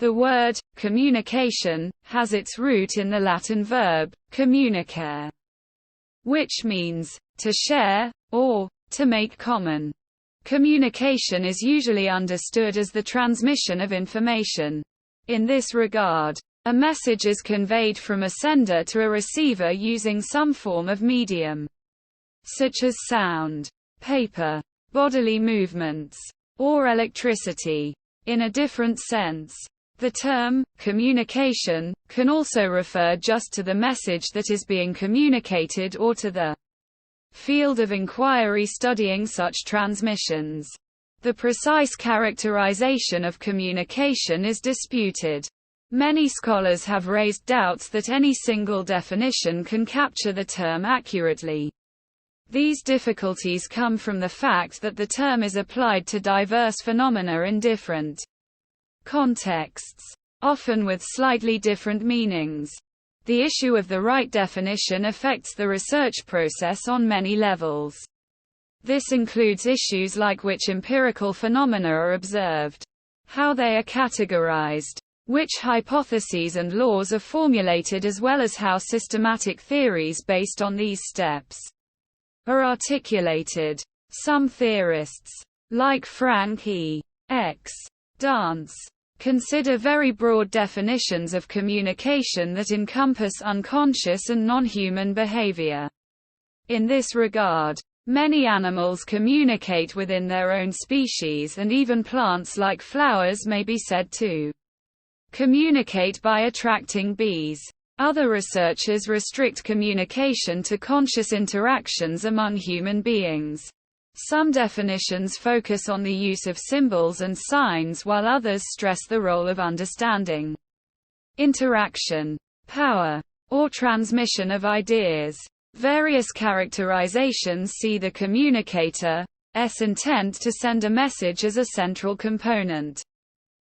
The word communication has its root in the Latin verb communicare, which means to share, or to make common. Communication is usually understood as the transmission of information. In this regard, a message is conveyed from a sender to a receiver using some form of medium, such as sound, paper, bodily movements, or electricity. In a different sense, the term communication can also refer just to the message that is being communicated or to the field of inquiry studying such transmissions. The precise characterization of communication is disputed. Many scholars have raised doubts that any single definition can capture the term accurately. These difficulties come from the fact that the term is applied to diverse phenomena in different contexts, often with slightly different meanings. The issue of the right definition affects the research process on many levels. This includes issues like which empirical phenomena are observed, how they are categorized, which hypotheses and laws are formulated, as well as how systematic theories based on these steps are articulated. Some theorists, like Frank E. X. Dance, consider very broad definitions of communication that encompass unconscious and non-human behavior. In this regard, many animals communicate within their own species, and even plants like flowers may be said to communicate by attracting bees. Other researchers restrict communication to conscious interactions among human beings. Some definitions focus on the use of symbols and signs, while others stress the role of understanding, interaction, power, or transmission of ideas. Various characterizations see the communicator's intent to send a message as a central component.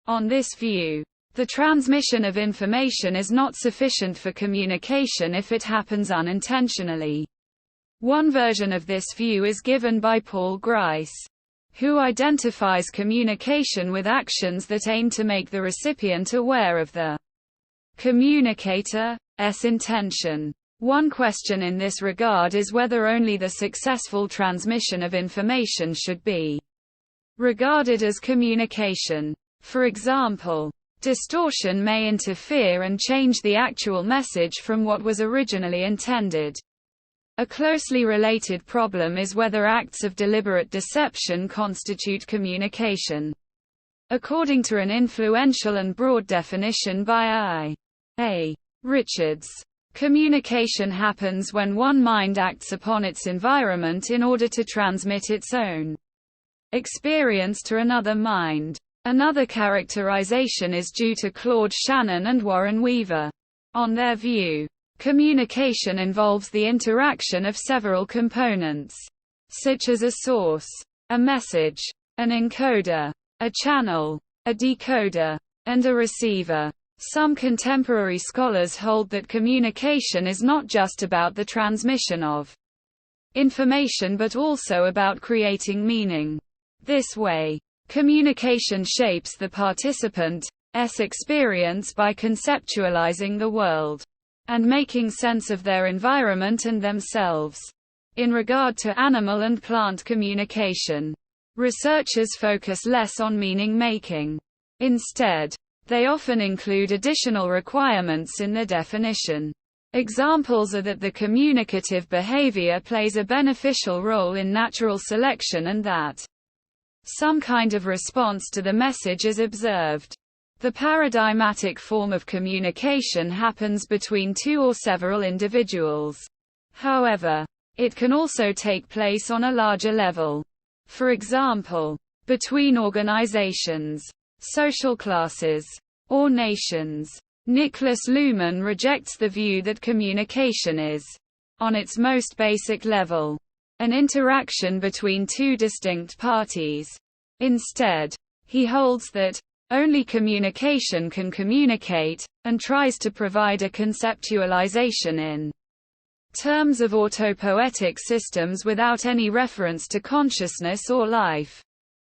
On this view, the transmission of information is not sufficient for communication if it happens unintentionally. One version of this view is given by Paul Grice, who identifies communication with actions that aim to make the recipient aware of the communicator's intention. One question in this regard is whether only the successful transmission of information should be regarded as communication. For example, distortion may interfere and change the actual message from what was originally intended. A closely related problem is whether acts of deliberate deception constitute communication. According to an influential and broad definition by I.A. Richards, communication happens when one mind acts upon its environment in order to transmit its own experience to another mind. Another characterization is due to Claude Shannon and Warren Weaver. On their view, communication involves the interaction of several components, such as a source, a message, an encoder, a channel, a decoder, and a receiver. Some contemporary scholars hold that communication is not just about the transmission of information but also about creating meaning. This way, communication shapes the participant's experience by conceptualizing the world and making sense of their environment and themselves. In regard to animal and plant communication, researchers focus less on meaning-making. Instead, they often include additional requirements in the definition. Examples are that the communicative behavior plays a beneficial role in natural selection and that some kind of response to the message is observed. The paradigmatic form of communication happens between two or several individuals. However, it can also take place on a larger level. For example, between organizations, social classes, or nations. Niklas Luhmann rejects the view that communication is, on its most basic level, an interaction between two distinct parties. Instead, he holds that only communication can communicate, and tries to provide a conceptualization in terms of autopoietic systems without any reference to consciousness or life.